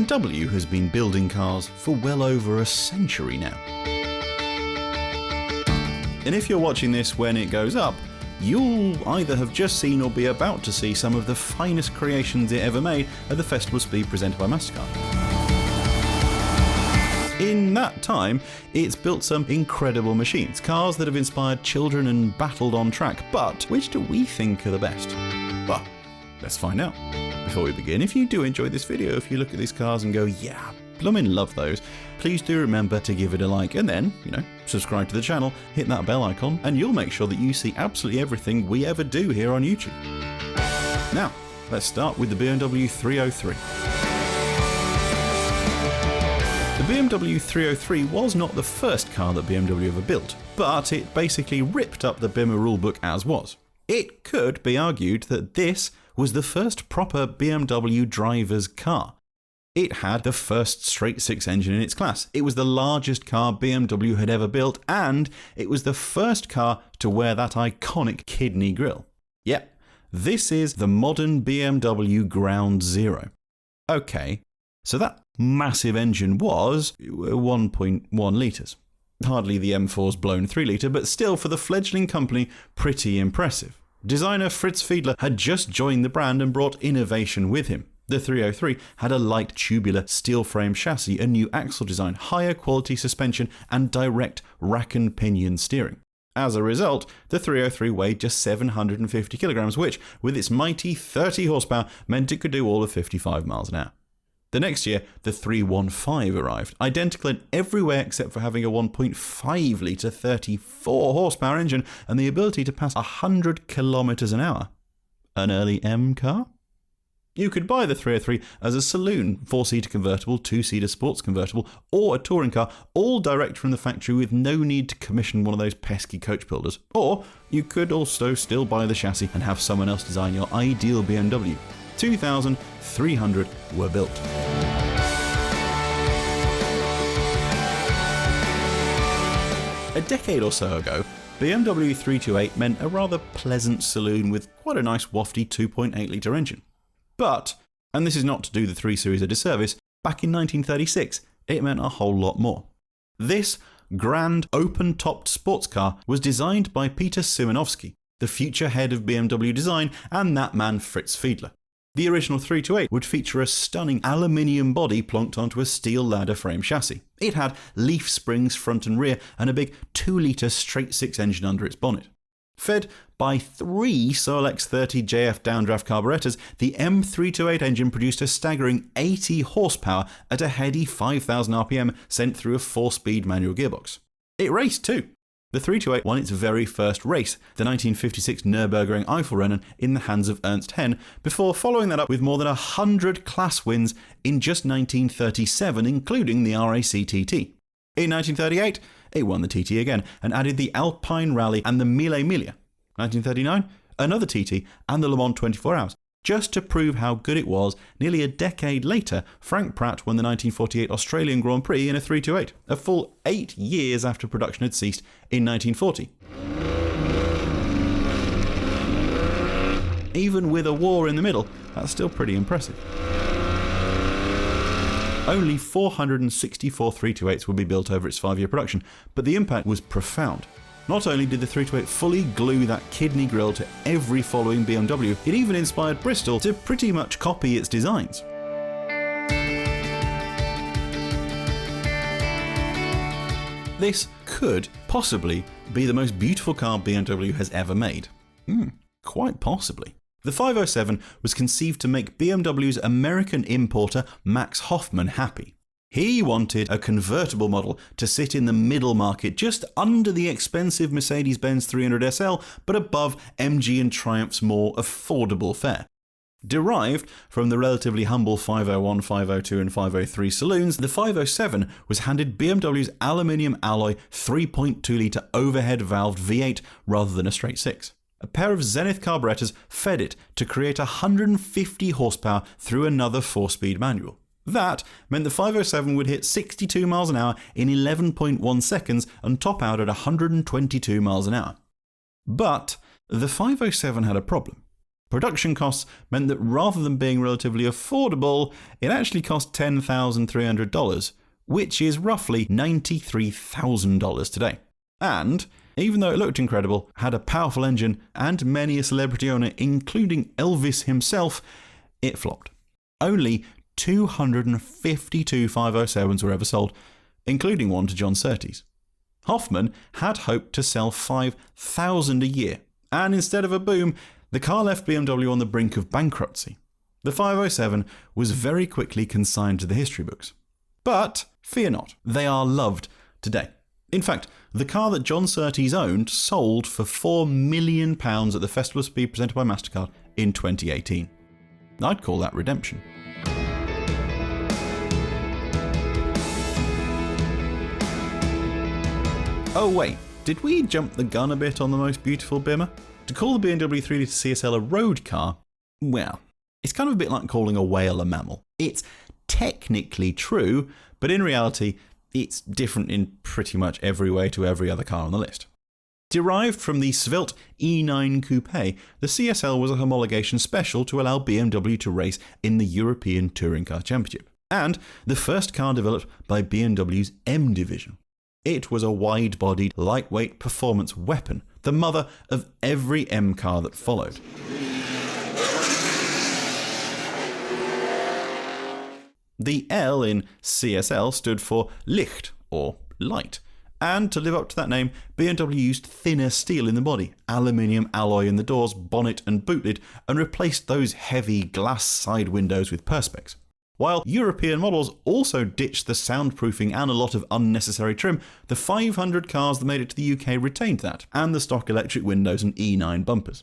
BMW has been building cars for well over a century now. And if you're watching this when it goes up, you'll either have just seen or be about to see some of the finest creations it ever made at the Festival of Speed presented by MasterCard. In that time, it's built some incredible machines, cars that have inspired children and battled on track, but which do we think are the best? Well, let's find out. Before we begin, if you do enjoy this video, if you look at these cars and go, yeah, bloomin' love those, please do remember to give it a like and then, subscribe to the channel, hit that bell icon, and you'll make sure that you see absolutely everything we ever do here on YouTube. Now, let's start with the BMW 303. The BMW 303 was not the first car that BMW ever built, but it basically ripped up the BIMA rulebook as was. It could be argued that this was the first proper BMW driver's car. It had the first straight-six engine in its class. It was the largest car BMW had ever built, and it was the first car to wear that iconic kidney grille. Yep, this is the modern BMW Ground Zero. Okay, so that massive engine was 1.1 litres. Hardly the M4's blown 3 litre, but still for the fledgling company, pretty impressive. Designer Fritz Fiedler had just joined the brand and brought innovation with him. The 303 had a light tubular steel frame chassis, a new axle design, higher quality suspension, and direct rack and pinion steering. As a result, the 303 weighed just 750 kilograms, which, with its mighty 30 horsepower, meant it could do all of 55 miles an hour. The next year, the 315 arrived, identical in every way except for having a 1.5 litre 34 horsepower engine and the ability to pass 100 kilometers an hour. An early M car? You could buy the 303 as a saloon, 4-seater convertible, 2-seater sports convertible, or a touring car, all direct from the factory with no need to commission one of those pesky coach builders. Or you could also still buy the chassis and have someone else design your ideal BMW. 2,300 were built. A decade or so ago, BMW 328 meant a rather pleasant saloon with quite a nice wafty 2.8 litre engine. But, and this is not to do the 3 Series a disservice, back in 1936 it meant a whole lot more. This grand open-topped sports car was designed by Peter Szymanowski, the future head of BMW design, and that man Fritz Fiedler. The original 328 would feature a stunning aluminium body plonked onto a steel ladder frame chassis. It had leaf springs front and rear and a big 2-litre straight-six engine under its bonnet. Fed by 3 Solex 30 JF downdraft carburetors, the M328 engine produced a staggering 80 horsepower at a heady 5,000 RPM sent through a 4-speed manual gearbox. It raced too. The 328 won its very first race, the 1956 Nürburgring Eifelrennen, in the hands of Ernst Henn, before following that up with more than 100 class wins in just 1937, including the RAC TT. In 1938, it won the TT again and added the Alpine Rally and the Mille Miglia. 1939, another TT and the Le Mans 24 Hours. Just to prove how good it was, nearly a decade later, Frank Pratt won the 1948 Australian Grand Prix in a 328, a full 8 years after production had ceased in 1940. Even with a war in the middle, that's still pretty impressive. Only 464 328s would be built over its 5-year production, but the impact was profound. Not only did the 328 fully glue that kidney grille to every following BMW, it even inspired Bristol to pretty much copy its designs. This could possibly be the most beautiful car BMW has ever made. Quite possibly. The 507 was conceived to make BMW's American importer Max Hoffman happy. He wanted a convertible model to sit in the middle market, just under the expensive Mercedes-Benz 300 SL, but above MG and Triumph's more affordable fare. Derived from the relatively humble 501, 502 and 503 saloons, the 507 was handed BMW's aluminium alloy 3.2 litre overhead valved V8 rather than a straight 6. A pair of Zenith carburetors fed it to create 150 horsepower through another 4-speed manual. That meant the 507 would hit 62 miles an hour in 11.1 seconds and top out at 122 miles an hour. But the 507 had a problem. Production costs meant that rather than being relatively affordable, it actually cost $10,300, which is roughly $93,000 today. And, even though it looked incredible, had a powerful engine, and many a celebrity owner, including Elvis himself, it flopped. Only 252 507s were ever sold, including one to John Surtees. Hoffman had hoped to sell 5,000 a year, and instead of a boom, the car left BMW on the brink of bankruptcy. The 507 was very quickly consigned to the history books. But fear not, they are loved today. In fact, the car that John Surtees owned sold for £4 million at the Festival of Speed presented by MasterCard in 2018. I'd call that redemption. Oh wait, did we jump the gun a bit on the most beautiful Bimmer? To call the BMW 3 Litre CSL a road car, well, it's kind of a bit like calling a whale a mammal. It's technically true, but in reality, it's different in pretty much every way to every other car on the list. Derived from the svelte E9 Coupe, the CSL was a homologation special to allow BMW to race in the European Touring Car Championship, and the first car developed by BMW's M division. It was a wide-bodied, lightweight performance weapon, the mother of every M car that followed. The L in CSL stood for Licht, or light. And to live up to that name, BMW used thinner steel in the body, aluminium alloy in the doors, bonnet and boot lid, and replaced those heavy glass side windows with perspex. While European models also ditched the soundproofing and a lot of unnecessary trim, the 500 cars that made it to the UK retained that, and the stock electric windows and E9 bumpers.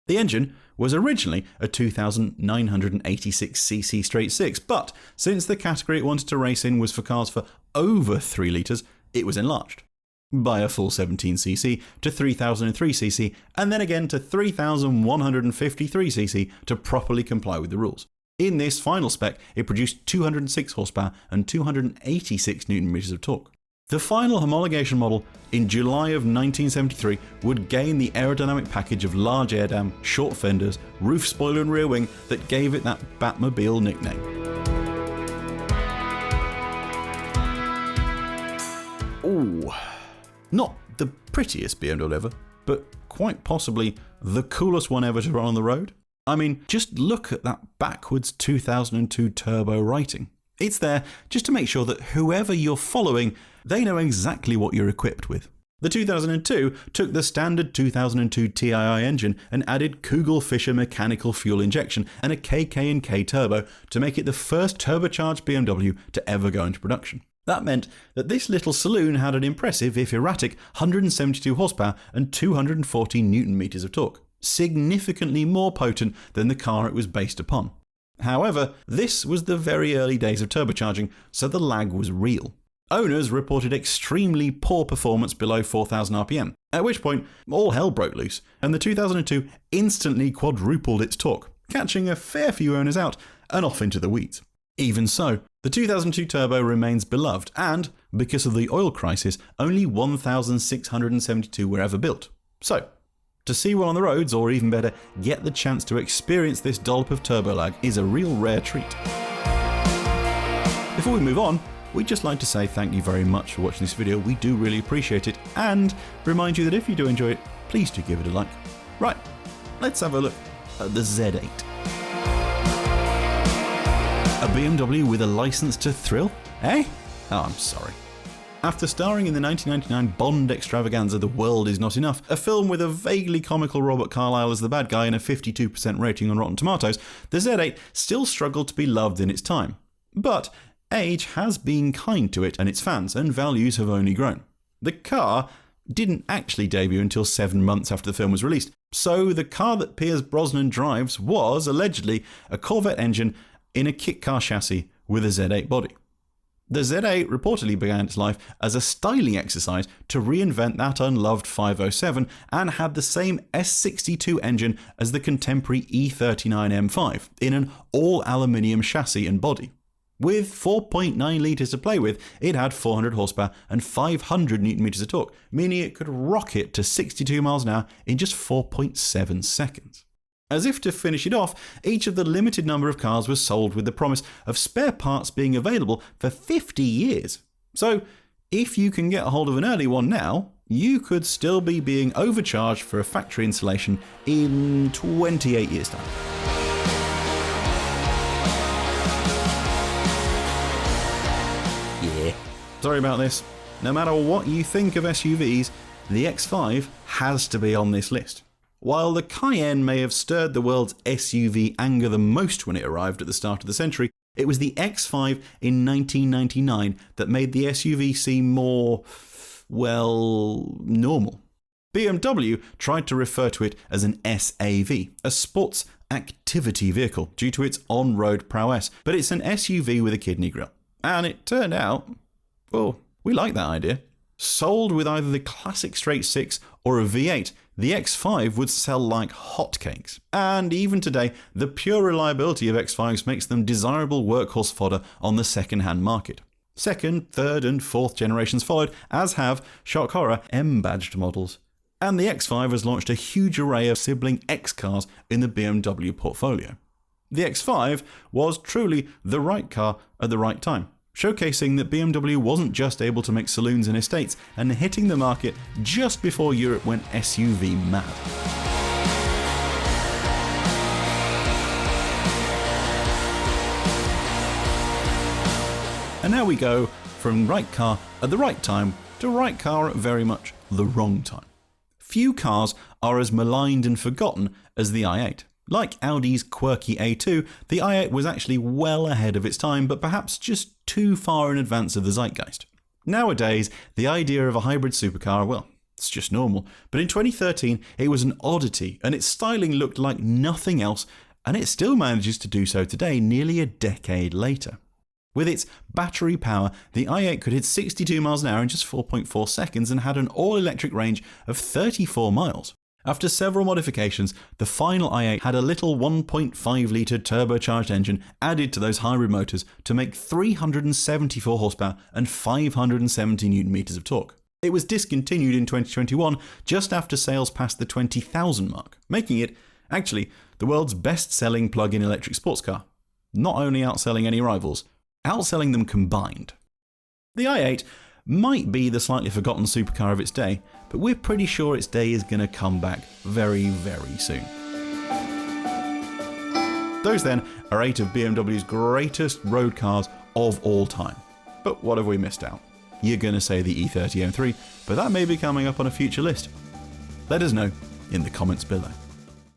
The engine was originally a 2,986cc straight six, but since the category it wanted to race in was for cars for over 3 litres, it was enlarged by a full 17cc to 3003cc and then again to 3153cc to properly comply with the rules. In this final spec, it produced 206 horsepower and 286 Nm of torque. The final homologation model in July of 1973 would gain the aerodynamic package of large air dam, short fenders, roof spoiler and rear wing that gave it that Batmobile nickname. Ooh, not the prettiest BMW ever, but quite possibly the coolest one ever to run on the road. I mean, just look at that backwards 2002 turbo writing. It's there just to make sure that whoever you're following, they know exactly what you're equipped with. The 2002 took the standard 2002 TII engine and added Kugelfischer mechanical fuel injection and a KK&K turbo to make it the first turbocharged BMW to ever go into production. That meant that this little saloon had an impressive, if erratic, 172 horsepower and 214 Nm of torque, significantly more potent than the car it was based upon. However, this was the very early days of turbocharging, so the lag was real. Owners reported extremely poor performance below 4,000 RPM, at which point all hell broke loose, and the 2002 instantly quadrupled its torque, catching a fair few owners out and off into the weeds. Even so, the 2002 turbo remains beloved, and, because of the oil crisis, only 1,672 were ever built. So, to see one on the roads, or even better, get the chance to experience this dollop of turbo lag is a real rare treat. Before we move on, we'd just like to say thank you very much for watching this video. We do really appreciate it, and remind you that if you do enjoy it, please do give it a like. Right, let's have a look at the Z8. A BMW with a license to thrill? Eh? Oh, I'm sorry. After starring in the 1999 Bond extravaganza The World Is Not Enough, a film with a vaguely comical Robert Carlyle as the bad guy and a 52% rating on Rotten Tomatoes, the Z8 still struggled to be loved in its time. But age has been kind to it and its fans, and values have only grown. The car didn't actually debut until 7 months after the film was released, so the car that Pierce Brosnan drives was, allegedly, a Corvette engine in a kit car chassis with a Z8 body. The Z8 reportedly began its life as a styling exercise to reinvent that unloved 507 and had the same S62 engine as the contemporary E39 M5 in an all-aluminium chassis and body. With 4.9 litres to play with, it had 400 horsepower and 500 Nm of torque, meaning it could rocket to 62 miles an hour in just 4.7 seconds. As if to finish it off, each of the limited number of cars was sold with the promise of spare parts being available for 50 years. So, if you can get a hold of an early one now, you could still be being overcharged for a factory installation in 28 years' time. Yeah. Sorry about this. No matter what you think of SUVs, the X5 has to be on this list. While the Cayenne may have stirred the world's SUV anger the most when it arrived at the start of the century, it was the X5 in 1999 that made the SUV seem more, well, normal. BMW tried to refer to it as an SAV, a sports activity vehicle, due to its on-road prowess, but it's an SUV with a kidney grille. And it turned out, well, we like that idea. Sold with either the classic straight 6 or a V8, the X5 would sell like hotcakes. And even today, the pure reliability of X5s makes them desirable workhorse fodder on the second-hand market. Second, third and fourth generations followed, as have, shock horror, M-badged models. And the X5 has launched a huge array of sibling X cars in the BMW portfolio. The X5 was truly the right car at the right time, showcasing that BMW wasn't just able to make saloons and estates, and hitting the market just before Europe went SUV mad. And now we go from right car at the right time to right car at very much the wrong time. Few cars are as maligned and forgotten as the i8. Like Audi's quirky A2, the i8 was actually well ahead of its time, but perhaps just too far in advance of the zeitgeist. Nowadays, the idea of a hybrid supercar, well, it's just normal. But in 2013, it was an oddity, and its styling looked like nothing else, and it still manages to do so today, nearly a decade later. With its battery power, the i8 could hit 62 miles an hour in just 4.4 seconds and had an all-electric range of 34 miles. After several modifications, the final i8 had a little 1.5-litre turbocharged engine added to those hybrid motors to make 374 horsepower and 570 Nm of torque. It was discontinued in 2021 just after sales passed the 20,000 mark, making it, actually, the world's best-selling plug-in electric sports car. Not only outselling any rivals, outselling them combined. The i8 might be the slightly forgotten supercar of its day, but we're pretty sure its day is going to come back very, very soon. Those then are 8 of BMW's greatest road cars of all time. But what have we missed out? You're going to say the E30 M3, but that may be coming up on a future list. Let us know in the comments below.